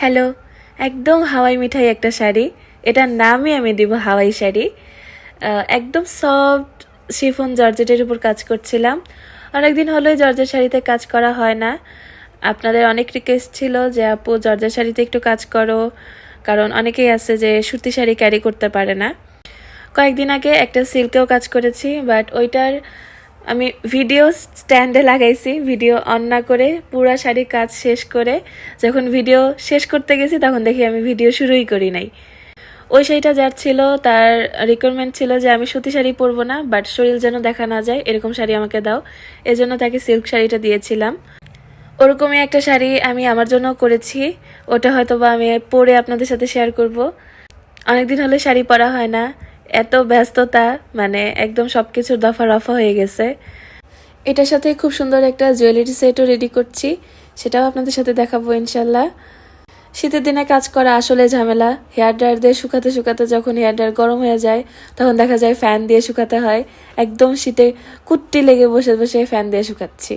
Hello, একদম হাওয়াই মিঠাই একটা শাড়ি। এটার নামই আমি দিব হাওয়াই শাড়ি। একদম সফট শিফন জর্জেটের উপর কাজ করছিলাম। অনেকদিন হলোই জর্জেট শাড়িতে কাজ করা হয় না। আপনাদের অনেক রিকোয়েস্ট ছিল যে আপু জর্জেট শাড়িতে একটু কাজ করো, কারণ অনেকেই আছে যে সুতি শাড়ি ক্যারি করতে পারে না। কয়েকদিন আগে একটা সিল্কেও কাজ করেছি, বাট ওইটার আমি ভিডিও স্ট্যান্ডে লাগাইছি, ভিডিও অন না করে পুরা শাড়ি কাজ শেষ করে যখন ভিডিও শেষ করতে গেছি তখন দেখি আমি ভিডিও শুরুই করি নাই। ওই শাড়িটা যার ছিল তার রিকোয়ারমেন্ট ছিল যে আমি সুতি শাড়ি পরবো না, বাট শরীর যেন দেখা না যায় এরকম শাড়ি আমাকে দাও। এজন্য তাকে সিল্ক শাড়িটা দিয়েছিলাম। ওরকমই একটা শাড়ি আমি আমার জন্য করেছি, ওটা হয়তো বা আমি পরে আপনাদের সাথে শেয়ার করব। অনেকদিন হলে শাড়ি পরা হয় না, এত ব্যস্ততা, মানে একদম সবকিছুর দফা রফা হয়ে গেছে। এটার সাথে খুব সুন্দর একটা জুয়েলারি সেটও রেডি করছি, সেটাও আপনাদের সাথে দেখাবো ইনশাল্লাহ। শীতের দিনে কাজ করা আসলে ঝামেলা। হেয়ার ড্রায়ার দিয়ে শুকাতে শুকাতে যখন হেয়ার ড্রায়ার গরম হয়ে যায় তখন দেখা যায় ফ্যান দিয়ে শুকাতে হয়। একদম শীতে কুট্টি লেগে বসে বসে ফ্যান দিয়ে শুকাচ্ছি।